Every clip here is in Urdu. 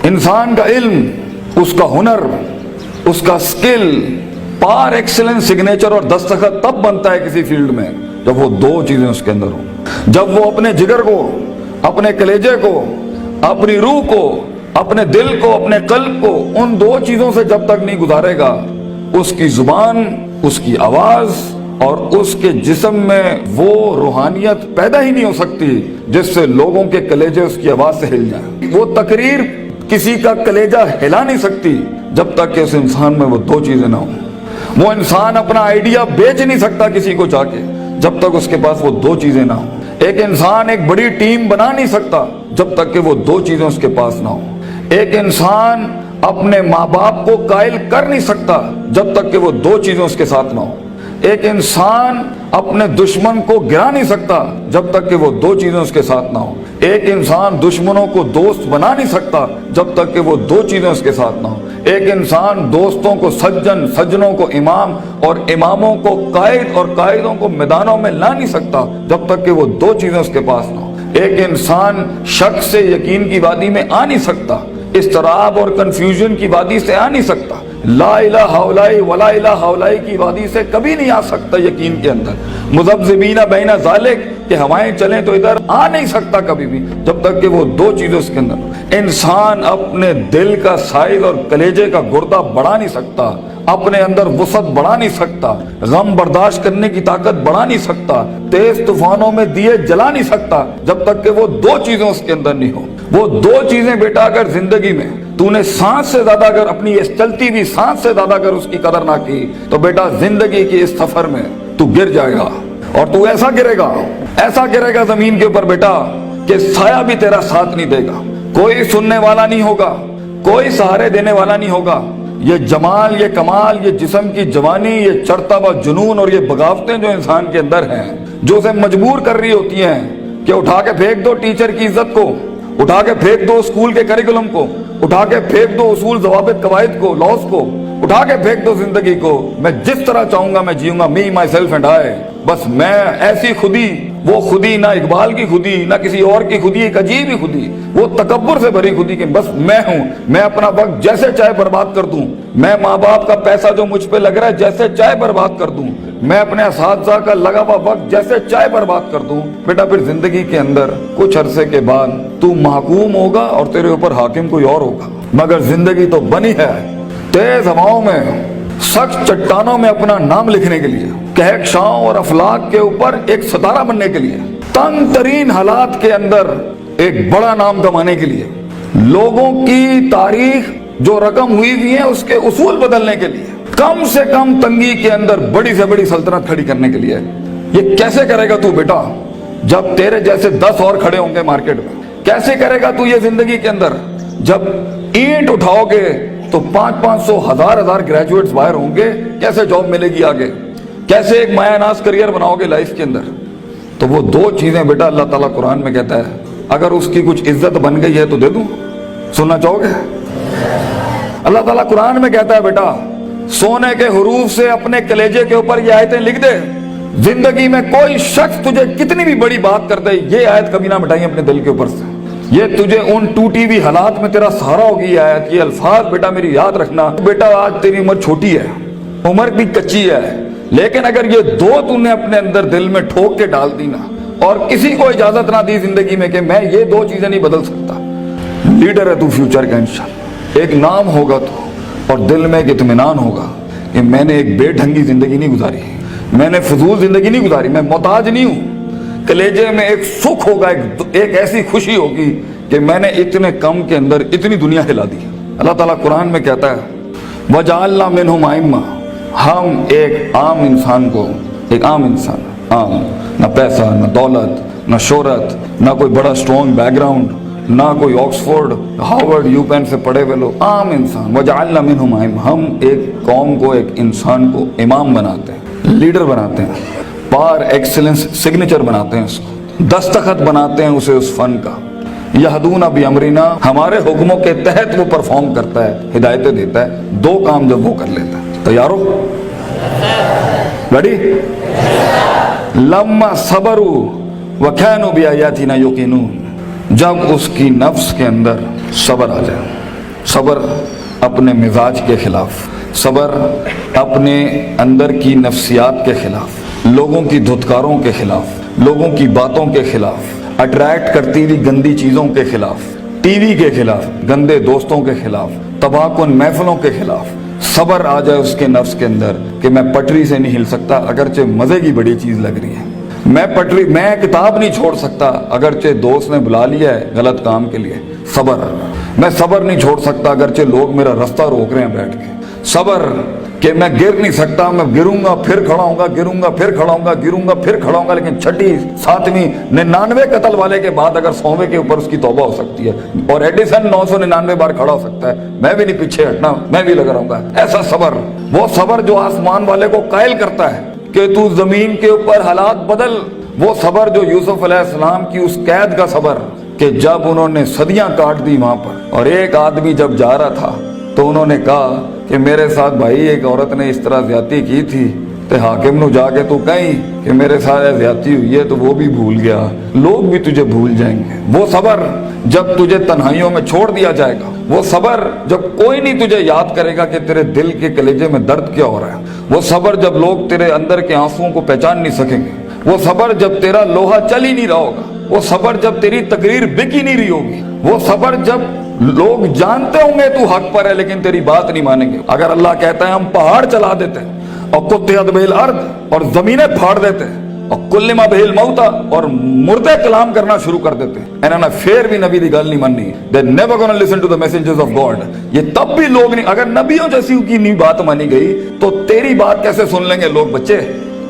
انسان کا علم، اس کا ہنر، اس کا سکل پار ایکسلنس سگنیچر اور دستخط تب بنتا ہے کسی فیلڈ میں جب وہ دو چیزیں اس کے اندر ہوں۔ جب وہ اپنے جگر کو، اپنے کلیجے کو، اپنی روح کو، اپنے دل کو، اپنے قلب کو ان دو چیزوں سے جب تک نہیں گزارے گا، اس کی زبان، اس کی آواز اور اس کے جسم میں وہ روحانیت پیدا ہی نہیں ہو سکتی جس سے لوگوں کے کلیجے اس کی آواز سے ہل جائیں۔ وہ تقریر کسی کا کلیجہ ہلا نہیں سکتی جب تک کہ اس انسان میں وہ دو چیزیں نہ ہوں۔ وہ انسان اپنا آئیڈیا بیچ نہیں سکتا کسی کو جا کے جب تک اس کے پاس وہ دو چیزیں نہ ہوں۔ ایک انسان ایک بڑی ٹیم بنا نہیں سکتا جب تک کہ وہ دو چیزیں اس کے پاس نہ ہوں۔ ایک انسان اپنے ماں باپ کو قائل کر نہیں سکتا جب تک کہ وہ دو چیزیں اس کے ساتھ نہ ہوں۔ ایک انسان اپنے دشمن کو گرا نہیں سکتا جب تک کہ وہ دو چیزیں اس کے ساتھ نہ ہوں۔ ایک انسان دشمنوں کو دوست بنا نہیں سکتا جب تک کہ وہ دو چیزیں اس کے ساتھ نہ ہوں۔ ایک انسان دوستوں کو سجن، سجنوں کو امام اور اماموں کو قائد اور قائدوں کو میدانوں میں لا نہیں سکتا جب تک کہ وہ دو چیزیں اس کے پاس نہ ہوں۔ ایک انسان شک سے یقین کی وادی میں آ نہیں سکتا، اضطراب اور کنفیوژن کی وادی سے آ نہیں سکتا، لا الہ الا ولا الہ الا کی وادی سے کبھی نہیں آ سکتا یقین کے اندر، مذبذبین بین ذالک کہ ہوائیں چلیں تو ادھر آ نہیں سکتا کبھی بھی جب تک کہ وہ دو چیزیں اس کے اندر۔ انسان اپنے دل کا سائز اور کلیجے کا گردہ بڑھا نہیں سکتا، اپنے اندر وسعت بڑھا نہیں سکتا، غم برداشت کرنے کی طاقت بڑھا نہیں سکتا، تیز طوفانوں میں دیے جلا نہیں سکتا جب تک کہ وہ دو چیزیں اس کے اندر نہیں ہو۔ وہ دو چیزیں بیٹا اگر زندگی میں تو نے سانس سے زیادہ اگر اپنی اس چلتی ہوئی سانس سے زیادہ اگر اس کی قدر نہ کی تو بیٹا زندگی کی اس سفر میں تو گر جائے گا، اور تو ایسا گرے گا زمین کے اوپر بیٹا کہ سایہ بھی تیرا ساتھ نہیں دے گا، کوئی سننے والا نہیں ہوگا، کوئی سہارے دینے والا نہیں ہوگا۔ یہ جمال، یہ کمال، یہ جسم کی جوانی، یہ چڑھتا ہوا جنون اور یہ بغاوتیں جو انسان کے اندر ہیں، جو اسے مجبور کر رہی ہوتی ہیں کہ اٹھا کے پھینک دو ٹیچر کی عزت کو، اٹھا کے پھینک دو اسکول کے کریکولم کو، اٹھا کے پھینک دو اصول، ضوابط، قواعد کو، لاز کو، اٹھا کے پھینک دو زندگی کو، میں جس طرح چاہوں گا میں جیوں گا، می مائی سیلف اینڈ آئی، بس میں ایسی خودی، وہ خودی نہ اقبال کی خودی نہ کسی اور کی خودی، ایک عجیب ہی خودی، وہ تکبر سے بھری خودی کہ بس میں ہوں، میں اپنا وقت جیسے چاہے برباد کر دوں، میں ماں باپ کا پیسہ جو مجھ پہ لگ رہا ہے جیسے چاہے برباد کر دوں، میں اپنے اساتذہ کا لگا ہوا وقت جیسے چاہے برباد کر دوں۔ بیٹا پھر زندگی کے اندر کچھ عرصے کے بعد تو محکوم ہوگا اور تیرے اوپر حاکم کوئی اور ہوگا، مگر زندگی تو بنی ہے تیز ہواؤں میں، سخت چٹانوں میں اپنا نام لکھنے کے لیے، کہکشاؤں اور افلاک کے اوپر ایک ستارہ بننے کے لیے، تنگ ترین حالات کے اندر ایک بڑا نام کمانے کے لیے، لوگوں کی تاریخ جو رقم ہوئی ہوئی ہے اس کے اصول بدلنے کے لیے، کم سے کم تنگی کے اندر بڑی سے بڑی سلطنت کھڑی کرنے کے لیے۔ یہ کیسے کرے گا تو بیٹا جب تیرے جیسے 10 اور کھڑے ہوں گے مارکیٹ میں؟ کیسے کرے گا تو یہ زندگی کے اندر جب اینٹ اٹھاؤ گے تو 500 1000 گریجویٹس باہر ہوں گے؟ کیسے جاب ملے گی آگے؟ کیسے ایک مایا ناز کریئر بناؤ گے لائف کے اندر؟ تو وہ دو چیزیں بیٹا اللہ تعالیٰ قرآن میں کہتا ہے اگر اس کی کچھ عزت بن گئی ہے تو دے دوں، سننا چاہو گے؟ اللہ تعالیٰ قرآن میں کہتا ہے بیٹا سونے کے حروف سے اپنے کلیجے کے اوپر یہ آیتیں لکھ دے، زندگی میں کوئی شخص تجھے کتنی بھی بڑی بات کر دے یہ آیت کبھی نہ مٹائیں اپنے دل کے اوپر سے، یہ تجھے ان ٹوٹی ہوئی حالات میں تیرا سہارا ہوگی یہ آیت، یہ الفاظ بیٹا میری یاد رکھنا۔ بیٹا آج تیری عمر چھوٹی ہے، عمر بھی کچی ہے، لیکن اگر یہ دو تو نے اپنے اندر دل میں ٹھوک کے ڈال دی نا اور کسی کو اجازت نہ دی زندگی میں کہ میں یہ دو چیزیں نہیں بدل سکتا، لیڈر ہے تو فیوچر کا انشاءاللہ، ایک نام ہوگا تو اور دل میں ایک اطمینان ہوگا کہ میں نے ایک بے ڈھنگی زندگی نہیں گزاری، میں نے فضول زندگی نہیں گزاری، میں محتاج نہیں ہوں، کلیجے میں ایک سکھ ہوگا، ایک ایسی خوشی ہوگی کہ میں نے اتنے کم کے اندر اتنی دنیا ہلا دی۔ اللہ تعالیٰ قرآن میں کہتا ہے وَجَعَلْنَا مِنْهُمْ أَئِمَّةً، ہم ایک عام انسان کو، ایک عام انسان، عام، نہ پیسہ نہ دولت نہ شہرت نہ کوئی بڑا اسٹرانگ بیک گراؤنڈ نہ کوئی آکسفورڈ ہارورڈ یو پین سے پڑھے ہوئے لوگ، عام انسان، وَجَعَلْنَا مِنْهُمْ أَئِمَّةً، ہم ایک قوم کو، ایک انسان کو امام بناتے ہیں، لیڈر بناتے ہیں، پار ایکسلنس سگنیچر بناتے ہیں، اس کو دستخط بناتے ہیں اسے اس فن کا، یہدون بامرنا، ہمارے حکموں کے تحت وہ پرفارم کرتا ہے، ہدایتیں دیتا ہے، دو کام جب وہ کر لیتا ہے، تیار ہو؟ ریڈی؟ لما صبروا وكانوا بآياتنا يوقنون، جب اس کی نفس کے اندر صبر آ جائے، صبر اپنے مزاج کے خلاف، صبر اپنے اندر کی نفسیات کے خلاف، لوگوں کی دھتکاروں کے خلاف، لوگوں کی باتوں کے خلاف، اٹریکٹ کرتی ہوئی گندی چیزوں کے خلاف، ٹی وی کے خلاف، گندے دوستوں کے خلاف، تباہ کن محفلوں کے خلاف صبر آ جائے اس کے نفس کے اندر کہ میں پٹری سے نہیں ہل سکتا اگرچہ مزے کی بڑی چیز لگ رہی ہے، میں کتاب نہیں چھوڑ سکتا اگرچہ دوست نے بلا لیا ہے غلط کام کے لیے، صبر، میں صبر نہیں چھوڑ سکتا اگرچہ لوگ میرا رستہ روک رہے ہیں بیٹھ کے، صبر کہ میں گر نہیں سکتا، میں گروں گا پھر کھڑا ہوں گا، گروں گا پھر کھڑا ہوں گا، گروں گا پھر کھڑا ہوں گا، لیکن چھٹی 7ویں 99 قتل والے کے بعد اگر 100ویں کے اوپر اس کی توبہ ہو سکتی ہے اور ایڈیسن 999 بار کھڑا ہو سکتا ہے، میں بھی نہیں پیچھے ہٹنا، میں بھی لگا رہوں گا۔ ایسا صبر، وہ صبر جو آسمان والے کو قائل کرتا ہے کہ تو زمین کے اوپر حالات بدل، وہ صبر جو یوسف علیہ السلام کی اس قید کا صبر کہ جب انہوں نے صدیاں کاٹ دی وہاں پر اور ایک آدمی جب جا رہا تھا تو انہوں نے کہا کہ میرے ساتھ بھائی ایک عورت نے اس طرح زیادتی کی تھی تے حاکم نو جا کے تو کہیں کہ میرے ساتھ زیادتی ہوئی ہے تو وہ بھی بھول گیا، لوگ بھی تجھے بھول جائیں گے۔ وہ صبر جب تجھے تنہائیوں میں چھوڑ دیا جائے گا، وہ صبر جب کوئی نہیں تجھے یاد کرے گا کہ تیرے دل کے کلیجے میں درد کیا ہو رہا ہے، وہ صبر جب لوگ تیرے اندر کے آنسوؤں کو پہچان نہیں سکیں گے، وہ صبر جب تیرا لوہا چل ہی نہیں رہا ہوگا، وہ صبر جب تیری تقریر بک ہی نہیں رہی ہوگی، وہ صبر جب لوگ جانتے ہوں گے تو حق پر ہے لیکن تیری بات نہیں مانیں گے۔ اگر اللہ کہتا ہے ہم پہاڑ چلا دیتے ہیں اور قطعت بہ الارض اور زمینیں پھاڑ دیتے ہیں اور کلما بہ الموتى اور مردے کلام کرنا شروع کر دیتے ہیں، انہوں نے پھر بھی نبی دی گل نہیں ماننی، they never gonna listen to the messengers of God۔ یہ تب بھی لوگ نہیں، اگر نبیوں جیسی کی نہیں بات مانی گئی تو تیری بات کیسے سن لیں گے لوگ؟ بچے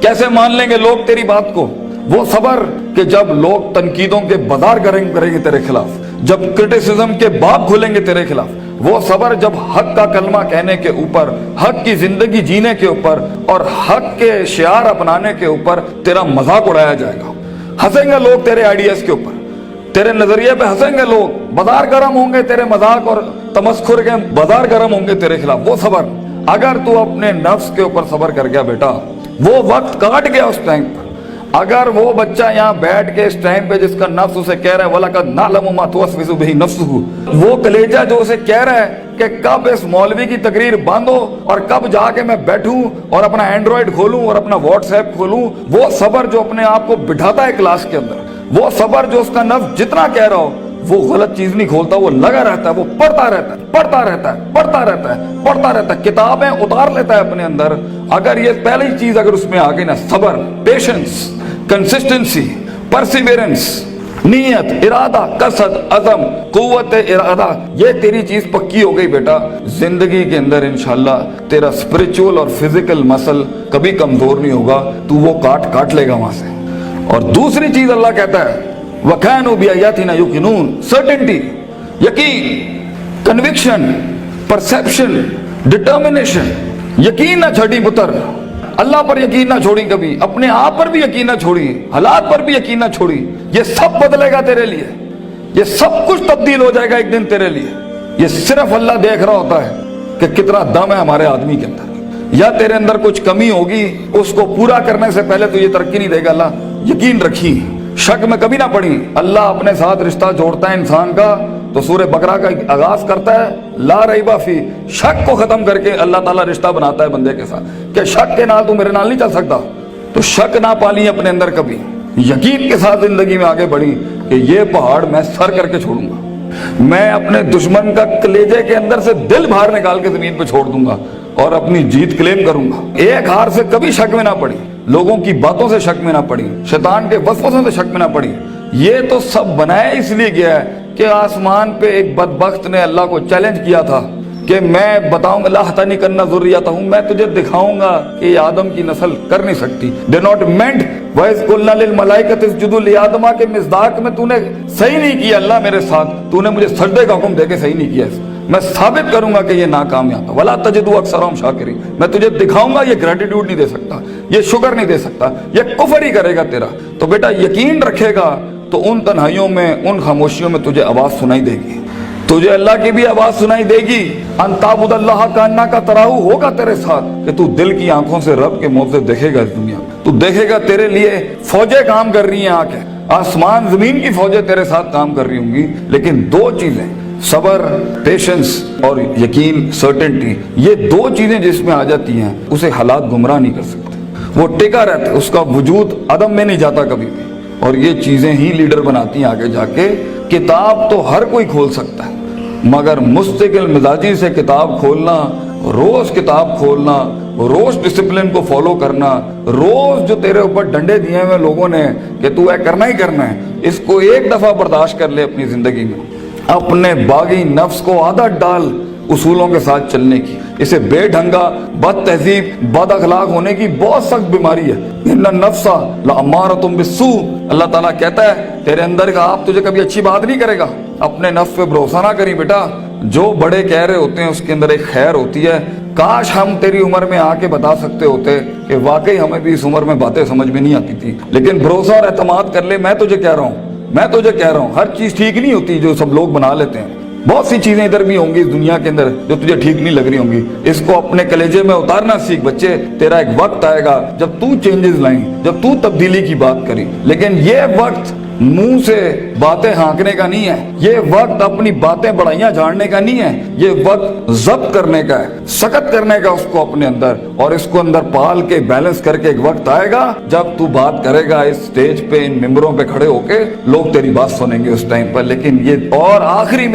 کیسے مان لیں گے لوگ تیری بات کو؟ وہ صبر کہ جب لوگ تنقیدوں کے بازار کریں گے تیرے خلاف، جب کرٹیسزم کے باب کھولیں گے تیرے خلاف، وہ صبر جب حق کا کلمہ کہنے کے اوپر، حق کی زندگی جینے کے اوپر اور حق کے شعار اپنانے کے اوپر تیرا مذاق اڑایا جائے گا، ہنسیں گے لوگ تیرے آئیڈیاز کے اوپر، تیرے نظریے پہ ہنسیں گے لوگ، بازار گرم ہوں گے تیرے مذاق اور تمسخر کے بازار گرم ہوں گے تیرے خلاف۔ وہ صبر اگر تو اپنے نفس کے اوپر صبر کر گیا بیٹا، وہ وقت کاٹ گیا اس ٹائم پر، اگر وہ بچہ یہاں بیٹھ کے اس ٹائم پہ جس کا نفس اسے کہہ رہا ہے وَلَقَدْ نَعْلَمُ مَا تُوَسْوِسُ بِهِ نَفْسُهُ، وہ کلیجہ جو اسے کہہ رہا ہے کہ کب اس مولوی کی تقریر باندھو اور کب جا کے میں بیٹھوں اور اپنا اینڈرائیڈ کھولوں اور اپنا واٹس ایپ کھولوں، وہ صبر جو اپنے آپ کو بٹھاتا ہے کلاس کے اندر، وہ صبر جو اس کا نفس جتنا کہہ رہا ہو وہ غلط چیز نہیں کھولتا، وہ لگا رہتا ہے، وہ پڑھتا رہتا ہے، پڑھتا رہتا ہے، پڑھتا رہتا ہے، پڑھتا رہتا ہے، کتابیں اتار لیتا ہے اپنے اندر۔ اگر یہ پہلی چیز اگر اس میں آ گئی نا، صبر، پیشنس، کنسسٹنسی، پرسیورنس، نیت، ارادہ، قصد، عزم، قوت ارادہ، یہ تیری چیز پکی ہو گئی بیٹا، زندگی کے اندر انشاءاللہ تیرا اسپرچول اور فزیکل مسل کبھی کمزور نہیں ہوگا، تو وہ کاٹ لے گا وہاں سے۔ اور دوسری چیز اللہ کہتا ہے وَكَانُوا بِآيَاتِنَا يُوقِنُونَ، سرٹنٹی، یقین، کنوکشن، پرسیپشن، ڈٹرمنیشن، یقین نہ چھڑی پتر، اللہ پر یقین نہ چھوڑی، کبھی اپنے آپ پر بھی یقین نہ چھوڑی، حالات پر بھی یقین نہ چھوڑی، یہ سب بدلے گا تیرے لیے، یہ سب کچھ تبدیل ہو جائے گا ایک دن تیرے لیے۔ یہ صرف اللہ دیکھ رہا ہوتا ہے کہ کتنا دم ہے ہمارے آدمی کے اندر، یا تیرے اندر کچھ کمی ہوگی، اس کو پورا کرنے سے پہلے تو یہ ترقی نہیں دے گا اللہ۔ یقین رکھی، شک میں کبھی نہ پڑی، اللہ اپنے ساتھ رشتہ جوڑتا ہے انسان کا تو سورہ بقرہ کا آغاز کرتا ہے لا ریب فی، شک کو ختم کر کے اللہ تعالیٰ رشتہ بناتا ہے بندے کے ساتھ کہ شک کے نال تو میرے نال نہیں چل سکتا، تو شک نہ پالی اپنے اندر کبھی، یقین کے ساتھ زندگی میں آگے بڑھی کہ یہ پہاڑ میں سر کر کے چھوڑوں گا، میں اپنے دشمن کا کلیجے کے اندر سے دل باہر نکال کے زمین پہ چھوڑ دوں گا اور اپنی جیت کلیم کروں گا۔ ایک ہار سے کبھی شک میں نہ پڑی، لوگوں کی باتوں سے شک میں نہ پڑی، شیطان کے وسوسوں سے شک میں نہ پڑی۔ یہ تو سب بنایا اس لیے گیا ہے کہ آسمان پہ ایک بدبخت نے اللہ کو چیلنج کیا تھا کہ میں بتاؤں گا لَأَحْتَنِكَنَّ ذُرِّيَّتَهُمْ، میں تجھے دکھاؤں گا کہ یہ آدم کی نسل کر نہیں سکتی۔ They not meant وَإِذْ قُلْنَا لِلْمَلَائِكَةِ اسْجُدُوا لِآدَمَ کے مصداق میں تو نے صحیح نہیں کیا اللہ میرے ساتھ، تو نے مجھے سجدے کا حکم دے کے صحیح نہیں کیا، میں ثابت کروں گا کہ یہ ناکامیاب ہے۔ وَلَا تَجِدُوا أَكْثَرَهُمْ شَاكِرِينَ، میں تجھے دکھاؤں گا یہ گریٹیٹیوڈ نہیں دے سکتا، یہ شکر نہیں دے سکتا، یہ کفر ہی کرے گا تیرا۔ تو بیٹا یقین رکھے گا تو ان تنہائیوں میں، ان خاموشیوں میں تجھے آواز سنائی دے گی، تجھے اللہ کی بھی آواز سنائی دے گی۔ ان تعبد اللہ کانک تراہ، ہوگا تیرے ساتھ کہ تو دل کی آنکھوں سے رب کے موضوع دیکھے گا، اس دنیا میں تو دیکھے گا تیرے لیے فوجیں کام کر رہی ہیں، آ کے آسمان زمین کی فوجیں تیرے ساتھ کام کر رہی ہوں گی، لیکن دو چیزیں، صبر، پیشنس اور یقین، سرٹنٹی، یہ دو چیزیں جس میں آ جاتی ہیں اسے حالات گمراہ نہیں کر سکتے، وہ ٹکا رہتا ہے، اس کا وجود عدم میں نہیں جاتا کبھی بھی، اور یہ چیزیں ہی لیڈر بناتی ہیں آگے جا کے۔ کتاب تو ہر کوئی کھول سکتا ہے، مگر مستقل مزاجی سے کتاب کھولنا، روز کتاب کھولنا، روز ڈسپلن کو فالو کرنا، روز جو تیرے اوپر ڈنڈے دیے ہوئے لوگوں نے کہ تو اے کرنا ہی کرنا ہے، اس کو ایک دفعہ برداشت کر لے اپنی زندگی میں، اپنے باغی نفس کو عادت ڈال اصولوں کے ساتھ چلنے کی۔ اسے بے ڈھنگا، بد تہذیب، بد اخلاق ہونے کی بہت سخت بیماری ہے۔ ان النفس لامارۃ بالسوء، اللہ تعالیٰ کہتا ہے تیرے اندر کا آپ تجھے کبھی اچھی بات نہیں کرے گا، اپنے نفس پہ بھروسہ نہ کری بیٹا، جو بڑے کہہ رہے ہوتے ہیں اس کے اندر ایک خیر ہوتی ہے۔ کاش ہم تیری عمر میں آ کے بتا سکتے ہوتے کہ واقعی ہمیں بھی اس عمر میں باتیں سمجھ میں نہیں آتی تھی، لیکن بھروسہ اور اعتماد کر لے۔ میں تجھے کہہ رہا ہوں ہر چیز ٹھیک نہیں ہوتی جو سب لوگ بنا لیتے ہیں، بہت سی چیزیں ادھر بھی ہوں گی اس دنیا کے اندر جو تجھے ٹھیک نہیں لگ رہی ہوں گی، اس کو اپنے کلیجے میں اتارنا سیکھ بچے۔ تیرا ایک وقت آئے گا جب تو چینجز لائیں، جب تو تبدیلی کی بات کری، لیکن یہ وقت منہ سے باتیں ہانکنے کا نہیں ہے، یہ وقت اپنی باتیں بڑائیاں جھاڑنے کا نہیں ہے، یہ وقت ضبط کرنے کا ہے، سخت کرنے کا اس کو اپنے اندر، اور اس کو اندر پال کے بیلنس کر کے ایک وقت آئے گا جب تو بات کرے گا اس سٹیج پہ، ان ممبروں پہ کھڑے ہو کے، لوگ تیری بات سنیں گے اس ٹائم پر۔ لیکن یہ اور آخری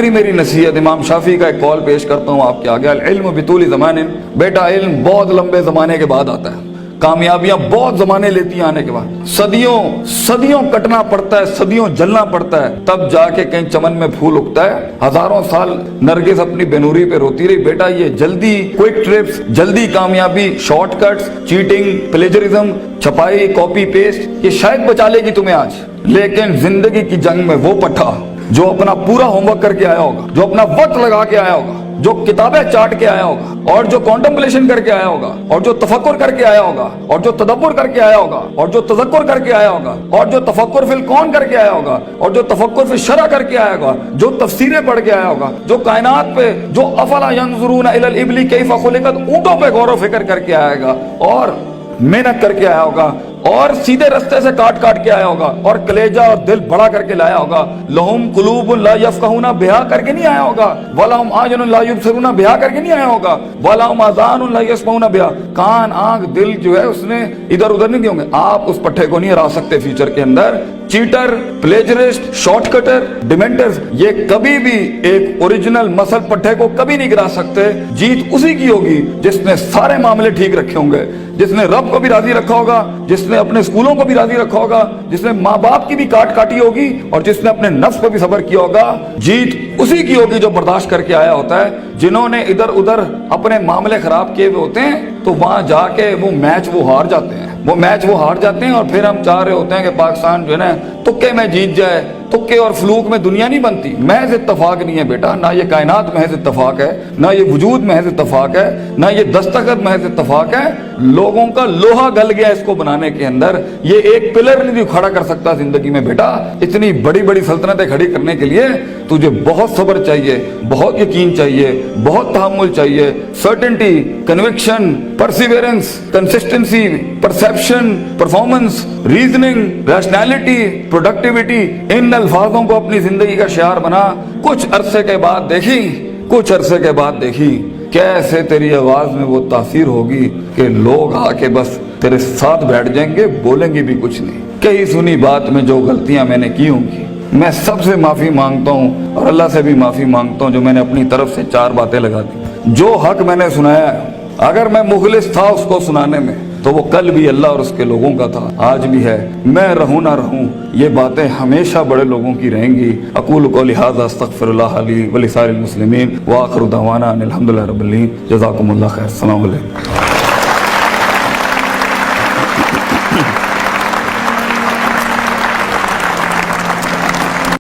میری نصیحت امام شافعی کا ایک قول پیش کرتا ہوں آپ کے آگے، العلم بطول زمان، بیٹا علم بہت لمبے زمانے کے بعد آتا ہے، کامیابیاں بہت زمانے لیتی ہیں آنے کے بعد، صدیوں کٹنا پڑتا ہے، صدیوں جلنا پڑتا ہے، تب جا کے کہیں چمن میں پھول اگتا ہے۔ ہزاروں سال نرگس اپنی بینوری پہ روتی رہی، بیٹا یہ جلدی کوئک ٹرپس، جلدی کامیابی، شارٹ کٹس، چیٹنگ، پلیجرزم، چھپائی، کاپی پیسٹ، یہ شاید بچا لے گی تمہیں آج، لیکن زندگی کی جنگ میں وہ پٹھا جو اپنا پورا ہوم ورک کر کے آیا ہوگا، جو اپنا وقت لگا کے آیا ہوگا، جو کتابیں چاٹ کے آیا ہوگا، اور جو کانٹمپلیشن کر کے آیا ہوگا، اور جو تفکر کر کے آیا ہوگا، اور جو تدبر کر کے آیا ہوگا، اور جو تذکر کر کے آیا ہوگا، اور جو تفکر فی الکون کر کے آیا ہوگا، اور جو تفکر فی الشرع کر کے آیا ہوگا، جو تفسیریں پڑھ کے آیا ہوگا، جو کائنات پہ، جو افلا ینظرون الی الابل کیف خلقت، اونٹوں پہ غور و فکر کر کے آئے گا، اور محنت کر کے آیا ہوگا، اور سیدھے رستے سے کاٹ کے آیا ہوگا، اور کلیجہ اور دل بڑا کر کے لایا ہوگا۔ لہم قلوب لا یفقہون بہا کر کے نہیں آیا ہوگا، ولہم اعین لا یبصرون بہا کر کے نہیں آیا ہوگا، ولہم اذان لا یسمعون بہا، کان، آنکھ، دل جو ہے اس نے ادھر ادھر نہیں دیے ہوں گے۔ آپ اس پٹھے کو نہیں ہرا سکتے فیوچر کے اندر۔ چیٹر، پلیجرسٹ، شارٹ کٹر، ڈیمنٹرز، یہ کبھی بھی ایک اوریجنل مسل پٹھے کو کبھی نہیں گرا سکتے۔ جیت اسی کی ہوگی جس نے سارے معاملے ٹھیک رکھے ہوں گے، جس نے رب کو بھی راضی رکھا ہوگا، جس نے اپنے اسکولوں کو بھی راضی رکھا ہوگا، جس نے ماں باپ کی بھی کاٹی ہوگی، اور جس نے اپنے نفس پر بھی صبر کیا ہوگا۔ جیت اسی کی ہوگی جو برداشت کر کے آیا ہوتا ہے۔ جنہوں نے ادھر ادھر اپنے معاملے خراب کیے ہوئے ہوتے ہیں تو وہاں جا کے وہ میچ ہار جاتے ہیں، اور پھر ہم چاہ رہے ہوتے ہیں کہ پاکستان جو ہے نا تکے میں جیت جائے۔ تکے اور فلوک میں دنیا نہیں بنتی، محض اتفاق نہیں ہے بیٹا، نہ یہ کائنات محض اتفاق ہے، نہ یہ وجود محض اتفاق ہے، نہ یہ دستخط محض اتفاق ہے۔ لوگوں کا لوہا گل گیا اس کو بنانے کے اندر، یہ ایک پلر نہیں کھڑا کر سکتا زندگی میں بیٹا۔ اتنی بڑی بڑی سلطنتیں کھڑی کرنے کے لیے تجھے بہت صبر چاہیے، بہت یقین چاہیے، بہت تحمل چاہیے، certainty, conviction, perseverance, consistency, perception, performance, reasoning, rationality, productivity, ان الفاظوں کو اپنی زندگی کا شعار بنا۔ کچھ عرصے کے بعد دیکھی کیسے تیری آواز میں وہ تاثیر ہوگی کہ لوگ آ کے بس تیرے ساتھ بیٹھ جائیں گے، بولیں گے بھی کچھ نہیں۔ کہیں سنی بات میں جو غلطیاں میں نے کی ہوں گی، میں سب سے معافی مانگتا ہوں، اور اللہ سے بھی معافی مانگتا ہوں جو میں نے اپنی طرف سے 4 باتیں لگا دی۔ جو حق میں نے سنایا ہے، اگر میں مخلص تھا اس کو سنانے میں تو وہ کل بھی اللہ اور اس کے لوگوں کا تھا، آج بھی ہے۔ میں رہوں نہ رہوں، یہ باتیں ہمیشہ بڑے لوگوں کی رہیں گی۔ اقول قولی ھذا استغفر اللہ لی ولسائر المسلمین، وآخر دعوانا ان الحمد للہ رب العالمین۔ جزاکم اللہ خیر، السلام علیکم۔